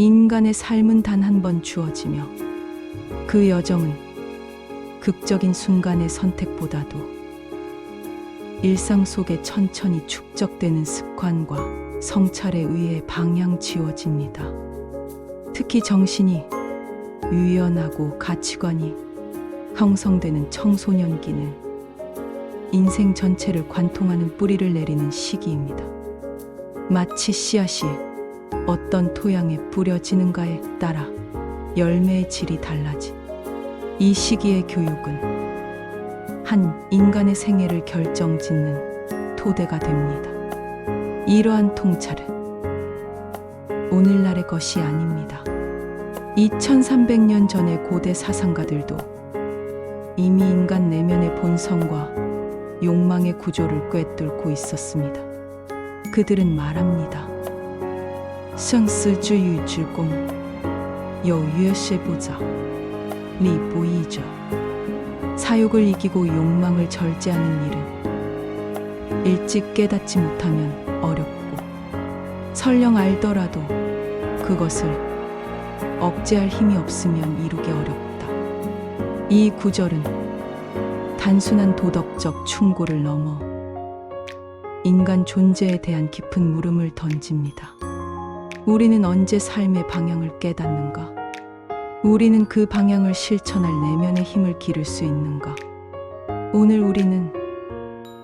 인간의 삶은 단 한 번 주어지며 그 여정은 극적인 순간의 선택보다도 일상 속에 천천히 축적되는 습관과 성찰에 의해 방향 지워집니다. 특히 정신이 유연하고 가치관이 형성되는 청소년기는 인생 전체를 관통하는 뿌리를 내리는 시기입니다. 마치 씨앗이 어떤 토양에 뿌려지는가에 따라 열매의 질이 달라지. 이 시기의 교육은 한 인간의 생애를 결정짓는 토대가 됩니다. 이러한 통찰은 오늘날의 것이 아닙니다. 2300년 전의 고대 사상가들도 이미 인간 내면의 본성과 욕망의 구조를 꿰뚫고 있었습니다. 그들은 말합니다. 生死之欲之功有曰是不早 리不义者 사욕을 이기고 욕망을 절제하는 일은 일찍 깨닫지 못하면 어렵고 설령 알더라도 그것을 억제할 힘이 없으면 이루기 어렵다. 이 구절은 단순한 도덕적 충고를 넘어 인간 존재에 대한 깊은 물음을 던집니다. 우리는 언제 삶의 방향을 깨닫는가? 우리는 그 방향을 실천할 내면의 힘을 기를 수 있는가? 오늘 우리는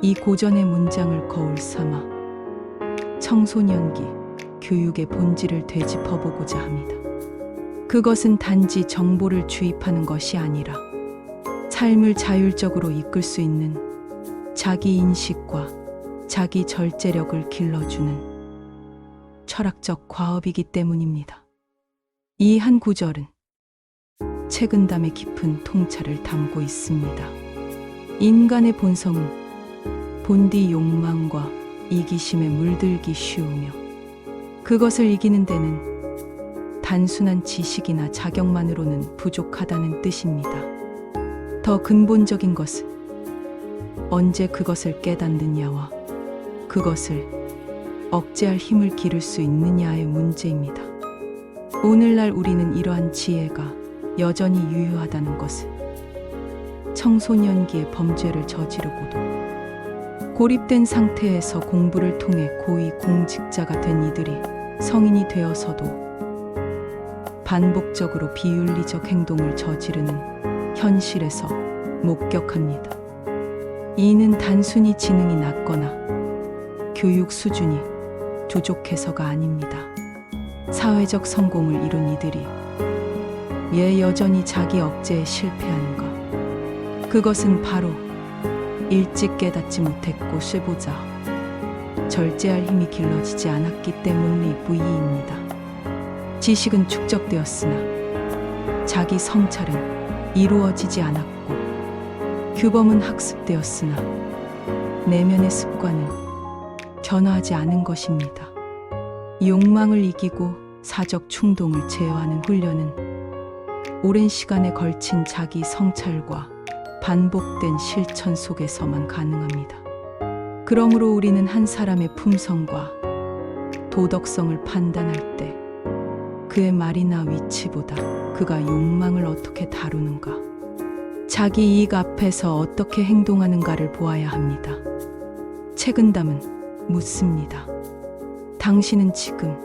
이 고전의 문장을 거울 삼아 청소년기 교육의 본질을 되짚어보고자 합니다. 그것은 단지 정보를 주입하는 것이 아니라 삶을 자율적으로 이끌 수 있는 자기 인식과 자기 절제력을 길러주는 철학적 과업이기 때문입니다. 이 한 구절은 책은담의 깊은 통찰을 담고 있습니다. 인간의 본성은 본디 욕망과 이기심에 물들기 쉬우며 그것을 이기는 데는 단순한 지식이나 자격만으로는 부족하다는 뜻입니다. 더 근본적인 것은 언제 그것을 깨닫느냐와 그것을 억제할 힘을 기를 수 있느냐의 문제입니다. 오늘날 우리는 이러한 지혜가 여전히 유효하다는 것을 청소년기의 범죄를 저지르고도 고립된 상태에서 공부를 통해 고위 공직자가 된 이들이 성인이 되어서도 반복적으로 비윤리적 행동을 저지르는 현실에서 목격합니다. 이는 단순히 지능이 낮거나 교육 수준이 부족해서가 아닙니다. 사회적 성공을 이룬 이들이 왜 여전히 자기 억제에 실패하는가? 그것은 바로 일찍 깨닫지 못했고 쇠보자 절제할 힘이 길러지지 않았기 때문이 부이입니다. 지식은 축적되었으나 자기 성찰은 이루어지지 않았고 규범은 학습되었으나 내면의 습관은 변화하지 않은 것입니다. 욕망을 이기고 사적 충동을 제어하는 훈련은 오랜 시간에 걸친 자기 성찰과 반복된 실천 속에서만 가능합니다. 그러므로 우리는 한 사람의 품성과 도덕성을 판단할 때 그의 말이나 위치보다 그가 욕망을 어떻게 다루는가, 자기 이익 앞에서 어떻게 행동하는가를 보아야 합니다. 책은담은 묻습니다. 당신은 지금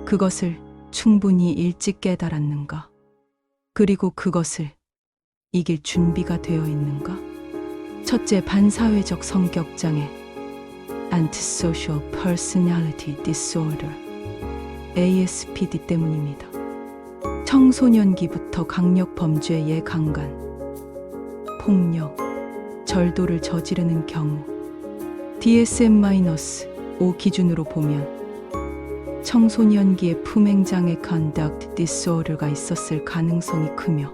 그것을 충분히 일찍 깨달았는가? 그리고 그것을 이길 준비가 되어 있는가? 첫째, 반사회적 성격장애 Antisocial Personality Disorder ASPD 때문입니다. 청소년기부터 강력 범죄에 강간, 폭력, 절도를 저지르는 경우 DSM-5 기준으로 보면 청소년기에 품행장애 Conduct Disorder가 있었을 가능성이 크며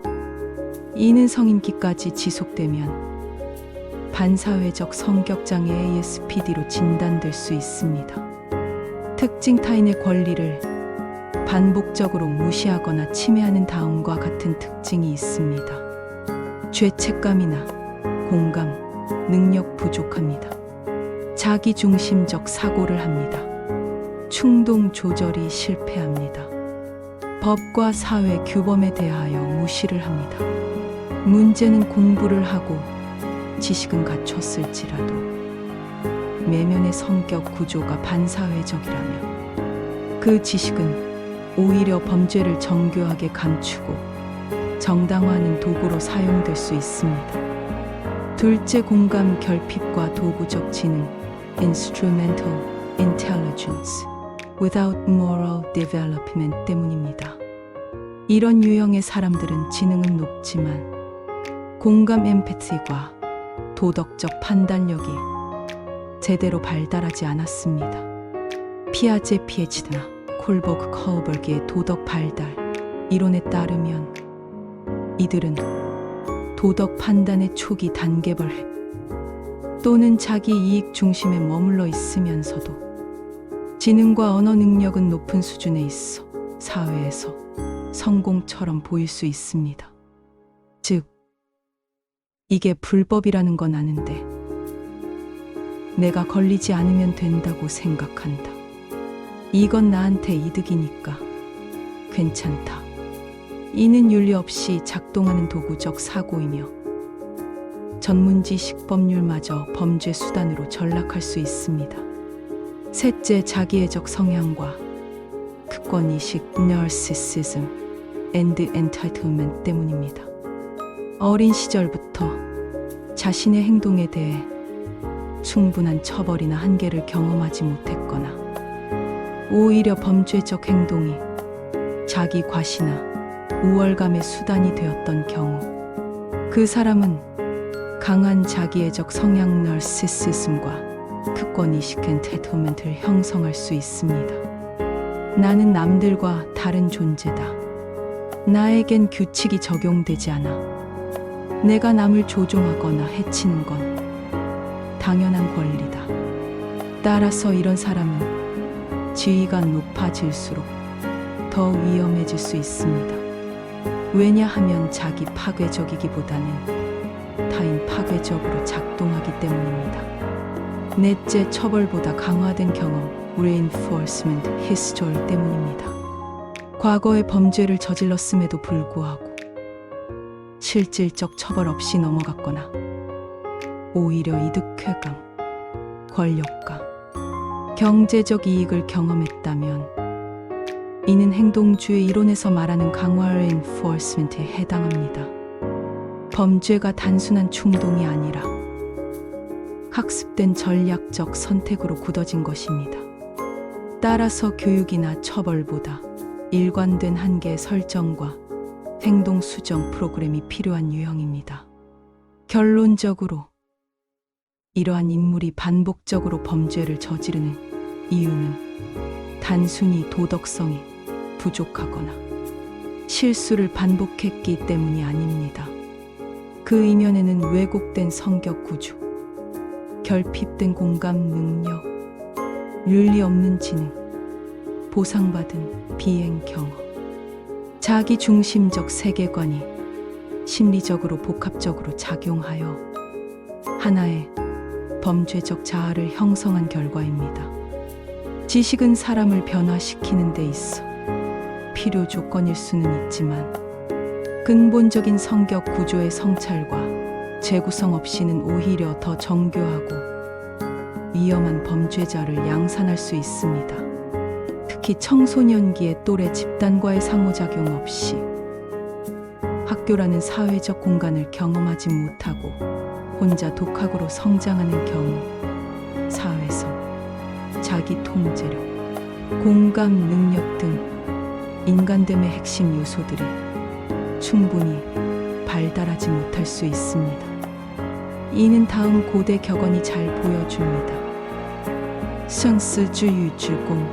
이는 성인기까지 지속되면 반사회적 성격장애 ASPD로 진단될 수 있습니다. 특징 타인의 권리를 반복적으로 무시하거나 침해하는 다음과 같은 특징이 있습니다. 죄책감이나 공감, 능력 부족합니다. 자기중심적 사고를 합니다. 충동 조절이 실패합니다. 법과 사회 규범에 대하여 무시를 합니다. 문제는 공부를 하고 지식은 갖췄을지라도 내면의 성격 구조가 반사회적이라면 그 지식은 오히려 범죄를 정교하게 감추고 정당화하는 도구로 사용될 수 있습니다. 둘째, 공감 결핍과 도구적 지능 (instrumental intelligence) without moral development 때문입니다. 이런 유형의 사람들은 지능은 높지만 공감 엠패티과 도덕적 판단력이 제대로 발달하지 않았습니다. 피아제 피에치드나 콜버그 커버기의 도덕 발달 이론에 따르면 이들은 도덕 판단의 초기 단계벌 또는 자기 이익 중심에 머물러 있으면서도 지능과 언어 능력은 높은 수준에 있어 사회에서 성공처럼 보일 수 있습니다. 즉, 이게 불법이라는 건 아는데 내가 걸리지 않으면 된다고 생각한다. 이건 나한테 이득이니까 괜찮다. 이는 윤리 없이 작동하는 도구적 사고이며 전문지식 법률마저 범죄 수단으로 전락할 수 있습니다. 셋째, 자기애적 성향과 극권의식 (narcissism and entitlement) 때문입니다. 어린 시절부터 자신의 행동에 대해 충분한 처벌이나 한계를 경험하지 못했거나 오히려 범죄적 행동이 자기 과시나 우월감의 수단이 되었던 경우 그 사람은 강한 자기애적 성향 (narcissism과) 극권의식 (entitlement를) 형성할 수 있습니다. 나는 남들과 다른 존재다. 나에겐 규칙이 적용되지 않아. 내가 남을 조종하거나 해치는 건 당연한 권리다. 따라서 이런 사람은 지위가 높아질수록 더 위험해질 수 있습니다. 왜냐하면 자기 파괴적이기보다는 타인 파괴적으로 작동하기 때문입니다. 넷째, 처벌보다 강화된 경험 (reinforcement history) 때문입니다. 과거에 범죄를 저질렀음에도 불구하고 실질적 처벌 없이 넘어갔거나 오히려 이득회감, 권력과 경제적 이익을 경험했다면 이는 행동주의 이론에서 말하는 강화 (reinforcement에) 해당합니다. 범죄가 단순한 충동이 아니라 학습된 전략적 선택으로 굳어진 것입니다. 따라서 교육이나 처벌보다 일관된 한계 설정과 행동 수정 프로그램이 필요한 유형입니다. 결론적으로 이러한 인물이 반복적으로 범죄를 저지르는 이유는 단순히 도덕성이 부족하거나 실수를 반복했기 때문이 아닙니다. 그 이면에는 왜곡된 성격 구조, 결핍된 공감 능력, 윤리 없는 지능, 보상받은 비행 경험, 자기중심적 세계관이 심리적으로 복합적으로 작용하여 하나의 범죄적 자아를 형성한 결과입니다. 지식은 사람을 변화시키는 데 있어 필요 조건일 수는 있지만 근본적인 성격 구조의 성찰과 재구성 없이는 오히려 더 정교하고 위험한 범죄자를 양산할 수 있습니다. 특히 청소년기의 또래 집단과의 상호작용 없이 학교라는 사회적 공간을 경험하지 못하고 혼자 독학으로 성장하는 경우 사회성, 자기 통제력, 공감 능력 등 인간됨의 핵심 요소들이 충분히 발달하지 못할 수 있습니다. 이는 다음 고대 격언이 잘 보여줍니다. 生死之欲之功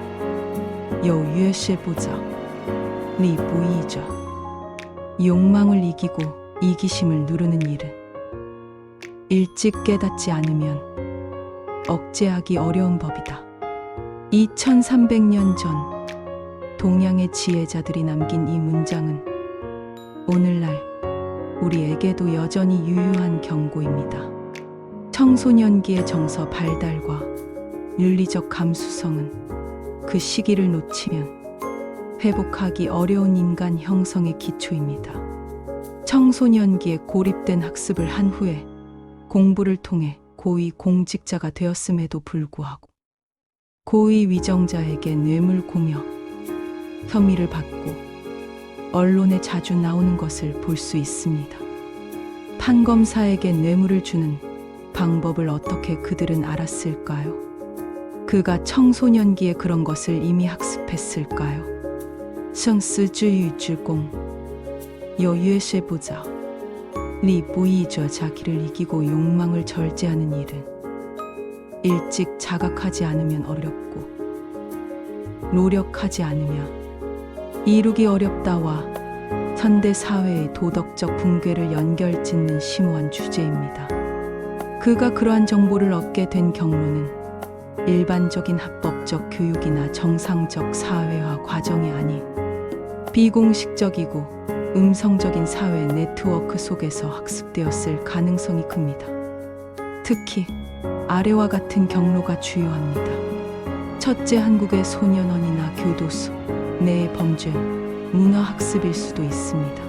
有曰是不早礼不义者 욕망을 이기고 이기심을 누르는 일은 일찍 깨닫지 않으면 억제하기 어려운 법이다. 2300년 전 동양의 지혜자들이 남긴 이 문장은 오늘날 우리에게도 여전히 유효한 경고입니다. 청소년기의 정서 발달과 윤리적 감수성은 그 시기를 놓치면 회복하기 어려운 인간 형성의 기초입니다. 청소년기에 고립된 학습을 한 후에 공부를 통해 고위 공직자가 되었음에도 불구하고 고위 위정자에게 뇌물 공여, 혐의를 받고 언론에 자주 나오는 것을 볼 수 있습니다. 판검사에게 뇌물을 주는 방법을 어떻게 그들은 알았을까요? 그가 청소년기에 그런 것을 이미 학습했을까요? 生死之欲之功 여유의세보자 리보이저 자기를 이기고 욕망을 절제하는 일은 일찍 자각하지 않으면 어렵고 노력하지 않으면 이루기 어렵다와 현대 사회의 도덕적 붕괴를 연결짓는 심오한 주제입니다. 그가 그러한 정보를 얻게 된 경로는 일반적인 합법적 교육이나 정상적 사회화 과정이 아닌 비공식적이고 음성적인 사회 네트워크 속에서 학습되었을 가능성이 큽니다. 특히 아래와 같은 경로가 주요합니다. 첫째, 한국의 소년원이나 교도소 내의 범죄, 문화학습일 수도 있습니다.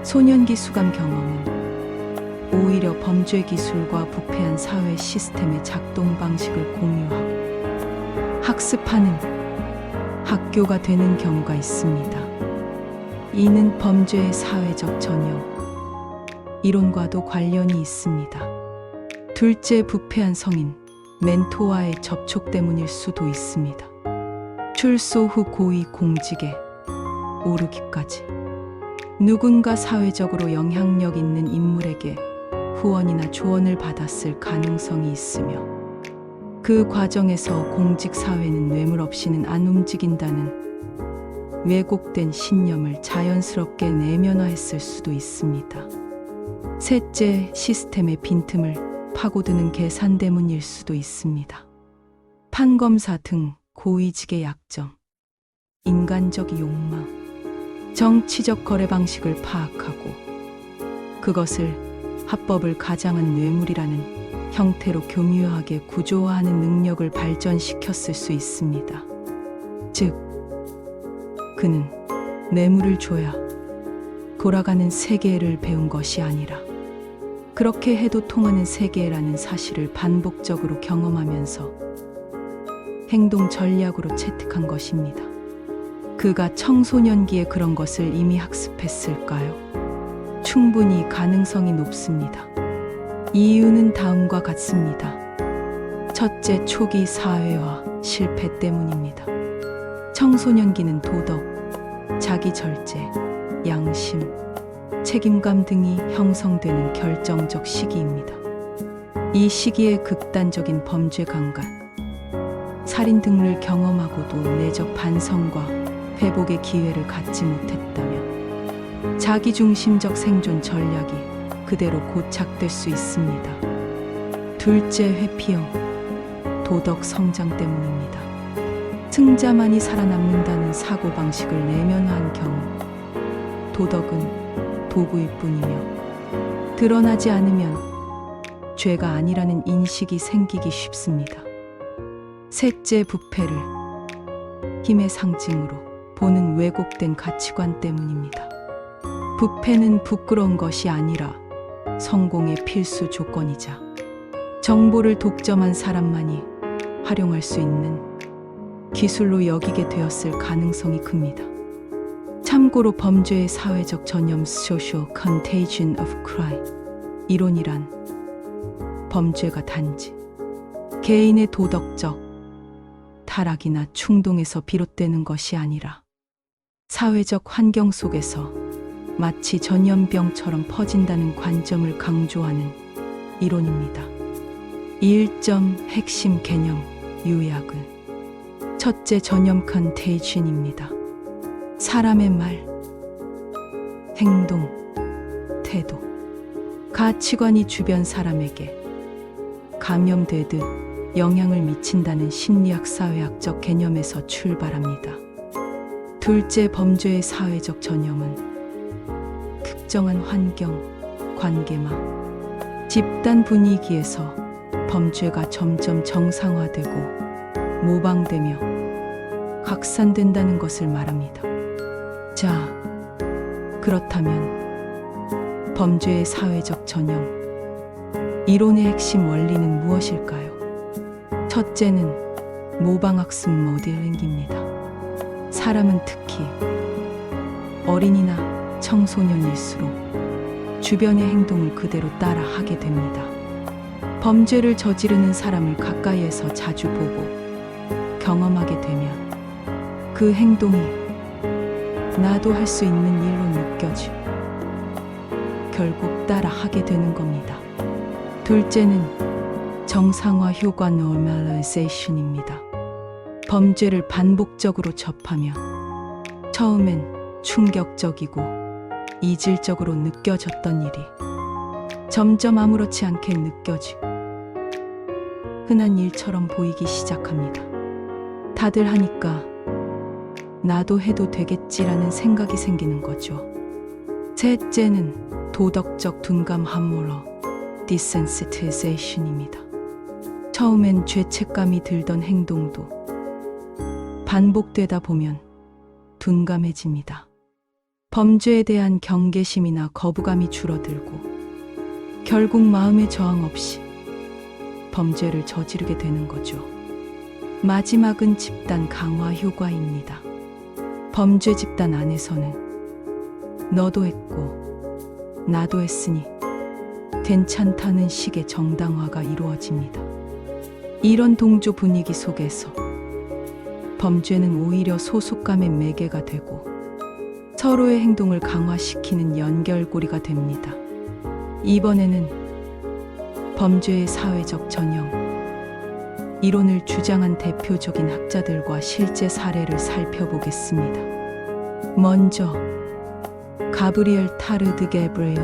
소년기 수감 경험은 오히려 범죄 기술과 부패한 사회 시스템의 작동 방식을 공유하고 학습하는 학교가 되는 경우가 있습니다. 이는 범죄의 사회적 전형, 이론과도 관련이 있습니다. 둘째, 부패한 성인, 멘토와의 접촉 때문일 수도 있습니다. 출소 후 고위 공직에 오르기까지 누군가 사회적으로 영향력 있는 인물에게 후원이나 조언을 받았을 가능성이 있으며 그 과정에서 공직 사회는 뇌물 없이는 안 움직인다는 왜곡된 신념을 자연스럽게 내면화했을 수도 있습니다. 셋째, 시스템의 빈틈을 파고드는 계산 때문일 수도 있습니다. 판검사 등 고위직의 약점, 인간적 욕망, 정치적 거래 방식을 파악하고 그것을 합법을 가장한 뇌물이라는 형태로 교묘하게 구조화하는 능력을 발전시켰을 수 있습니다. 즉, 그는 뇌물을 줘야 돌아가는 세계를 배운 것이 아니라 그렇게 해도 통하는 세계라는 사실을 반복적으로 경험하면서 행동 전략으로 채택한 것입니다. 그가 청소년기에 그런 것을 이미 학습했을까요? 충분히 가능성이 높습니다. 이유는 다음과 같습니다. 첫째, 초기 사회화 실패 때문입니다. 청소년기는 도덕, 자기 절제, 양심, 책임감 등이 형성되는 결정적 시기입니다. 이 시기에 극단적인 범죄 강간, 살인 등을 경험하고도 내적 반성과 회복의 기회를 갖지 못했다면 자기중심적 생존 전략이 그대로 고착될 수 있습니다. 둘째, 회피형 도덕 성장 때문입니다. 승자만이 살아남는다는 사고방식을 내면화한 경우 도덕은 도구일 뿐이며 드러나지 않으면 죄가 아니라는 인식이 생기기 쉽습니다. 셋째, 부패를 힘의 상징으로 보는 왜곡된 가치관 때문입니다. 부패는 부끄러운 것이 아니라 성공의 필수 조건이자 정보를 독점한 사람만이 활용할 수 있는 기술로 여기게 되었을 가능성이 큽니다. 참고로 범죄의 사회적 전염 Social Contagion of Crime 이론이란 범죄가 단지 개인의 도덕적 타락이나 충동에서 비롯되는 것이 아니라 사회적 환경 속에서 마치 전염병처럼 퍼진다는 관점을 강조하는 이론입니다. 1점 핵심 개념 요약은 첫째, 전염 컨테이션입니다. 사람의 말, 행동, 태도, 가치관이 주변 사람에게 감염되듯 영향을 미친다는 심리학 사회학적 개념에서 출발합니다. 둘째, 범죄의 사회적 전염은 특정한 환경, 관계망, 집단 분위기에서 범죄가 점점 정상화되고 모방되며 확산된다는 것을 말합니다. 자, 그렇다면 범죄의 사회적 전형, 이론의 핵심 원리는 무엇일까요? 첫째는 모방학습 모델링입니다. 사람은 특히 어린이나 청소년일수록 주변의 행동을 그대로 따라 하게 됩니다. 범죄를 저지르는 사람을 가까이에서 자주 보고 경험하게 되면 그 행동이 나도 할 수 있는 일로 느껴지고 결국 따라 하게 되는 겁니다. 둘째는 정상화 효과 normalization입니다. 범죄를 반복적으로 접하며 처음엔 충격적이고 이질적으로 느껴졌던 일이 점점 아무렇지 않게 느껴지고 흔한 일처럼 보이기 시작합니다. 다들 하니까 나도 해도 되겠지라는 생각이 생기는 거죠. 셋째는 도덕적 둔감 함몰어 desensitization입니다. 처음엔 죄책감이 들던 행동도 반복되다 보면 둔감해집니다. 범죄에 대한 경계심이나 거부감이 줄어들고 결국 마음의 저항 없이 범죄를 저지르게 되는 거죠. 마지막은 집단 강화 효과입니다. 범죄 집단 안에서는 너도 했고 나도 했으니 괜찮다는 식의 정당화가 이루어집니다. 이런 동조 분위기 속에서 범죄는 오히려 소속감의 매개가 되고 서로의 행동을 강화시키는 연결고리가 됩니다. 이번에는 범죄의 사회적 전형, 이론을 주장한 대표적인 학자들과 실제 사례를 살펴보겠습니다. 먼저 가브리엘 타르드 게브리엘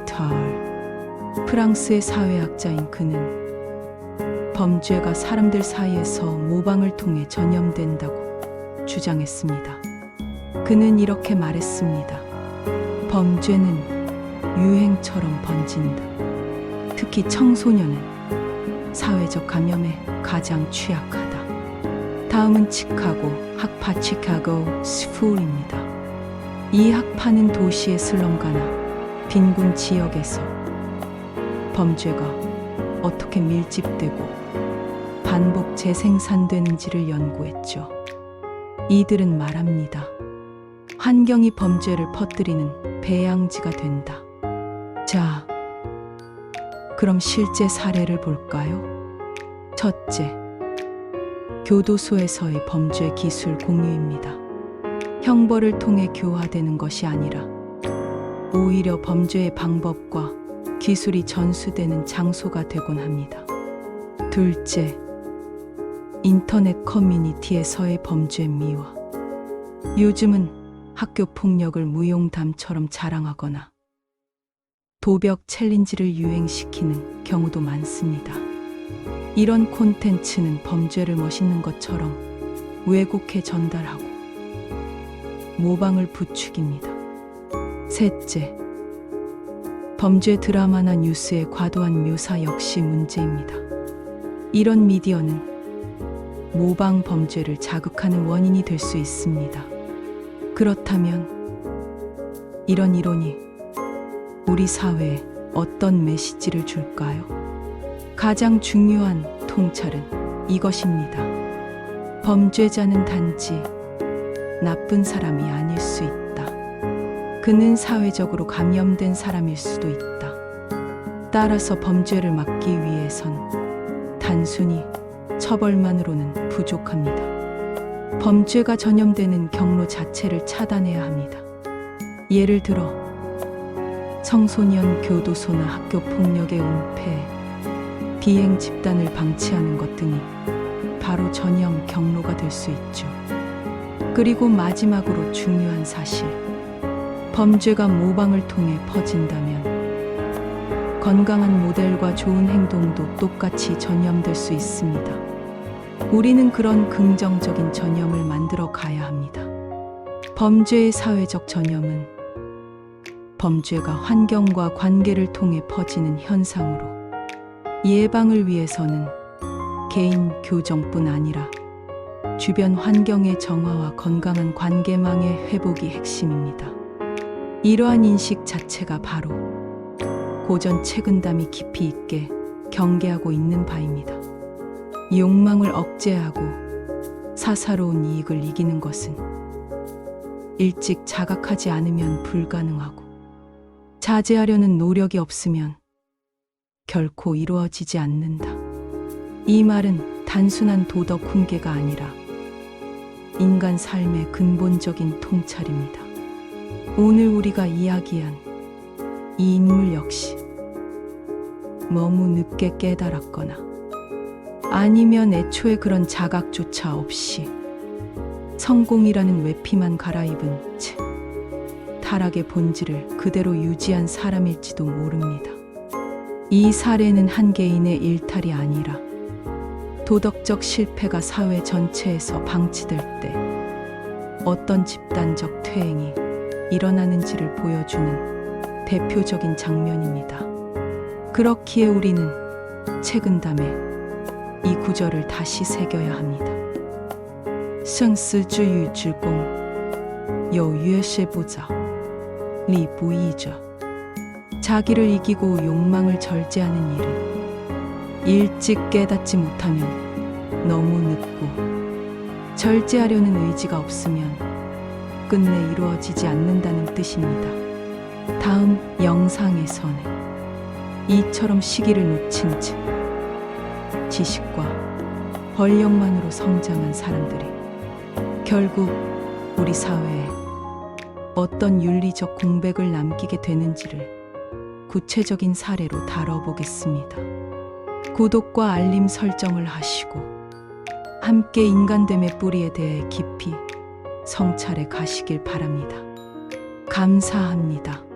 달, 프랑스의 사회학자인 그는 범죄가 사람들 사이에서 모방을 통해 전염된다고 주장했습니다. 그는 이렇게 말했습니다. 범죄는 유행처럼 번진다. 특히 청소년은 사회적 감염에 가장 취약하다. 다음은 시카고 학파 시카고 스쿨입니다. 이 학파는 도시의 슬럼가나 빈곤 지역에서 범죄가 어떻게 밀집되고 반복 재생산되는지를 연구했죠. 이들은 말합니다. 환경이 범죄를 퍼뜨리는 배양지가 된다. 자, 그럼 실제 사례를 볼까요? 첫째, 교도소에서의 범죄 기술 공유입니다. 형벌을 통해 교화되는 것이 아니라 오히려 범죄의 방법과 기술이 전수되는 장소가 되곤 합니다. 둘째, 인터넷 커뮤니티에서의 범죄 미화. 요즘은 학교 폭력을 무용담처럼 자랑하거나 도벽 챌린지를 유행시키는 경우도 많습니다. 이런 콘텐츠는 범죄를 멋있는 것처럼 왜곡해 전달하고 모방을 부추깁니다. 셋째, 범죄 드라마나 뉴스의 과도한 묘사 역시 문제입니다. 이런 미디어는 모방 범죄를 자극하는 원인이 될 수 있습니다. 그렇다면 이런 이론이 우리 사회에 어떤 메시지를 줄까요? 가장 중요한 통찰은 이것입니다. 범죄자는 단지 나쁜 사람이 아닐 수 있다. 그는 사회적으로 감염된 사람일 수도 있다. 따라서 범죄를 막기 위해선 단순히 처벌만으로는 부족합니다. 범죄가 전염되는 경로 자체를 차단해야 합니다. 예를 들어 청소년 교도소나 학교 폭력의 은폐, 비행 집단을 방치하는 것 등이 바로 전염 경로가 될 수 있죠. 그리고 마지막으로 중요한 사실, 범죄가 모방을 통해 퍼진다면 건강한 모델과 좋은 행동도 똑같이 전염될 수 있습니다. 우리는 그런 긍정적인 전염을 만들어 가야 합니다. 범죄의 사회적 전염은 범죄가 환경과 관계를 통해 퍼지는 현상으로 예방을 위해서는 개인 교정뿐 아니라 주변 환경의 정화와 건강한 관계망의 회복이 핵심입니다. 이러한 인식 자체가 바로 고전 책은담이 깊이 있게 경계하고 있는 바입니다. 욕망을 억제하고 사사로운 이익을 이기는 것은 일찍 자각하지 않으면 불가능하고 자제하려는 노력이 없으면 결코 이루어지지 않는다. 이 말은 단순한 도덕 훈계가 아니라 인간 삶의 근본적인 통찰입니다. 오늘 우리가 이야기한 이 인물 역시 너무 늦게 깨달았거나 아니면 애초에 그런 자각조차 없이 성공이라는 외피만 갈아입은 채 타락의 본질을 그대로 유지한 사람일지도 모릅니다. 이 사례는 한 개인의 일탈이 아니라 도덕적 실패가 사회 전체에서 방치될 때 어떤 집단적 퇴행이 일어나는지를 보여주는 대표적인 장면입니다. 그렇기에 우리는 책은담에 이 구절을 다시 새겨야 합니다. 生死之欲之功，有曰是不早，礼不义者。 자기를 이기고 욕망을 절제하는 일은 일찍 깨닫지 못하면 너무 늦고 절제하려는 의지가 없으면 끝내 이루어지지 않는다는 뜻입니다. 다음 영상에서는 이처럼 시기를 놓친 채 지식과 권력만으로 성장한 사람들이 결국 우리 사회에 어떤 윤리적 공백을 남기게 되는지를 구체적인 사례로 다뤄보겠습니다. 구독과 알림 설정을 하시고 함께 인간됨의 뿌리에 대해 깊이 성찰해 가시길 바랍니다. 감사합니다.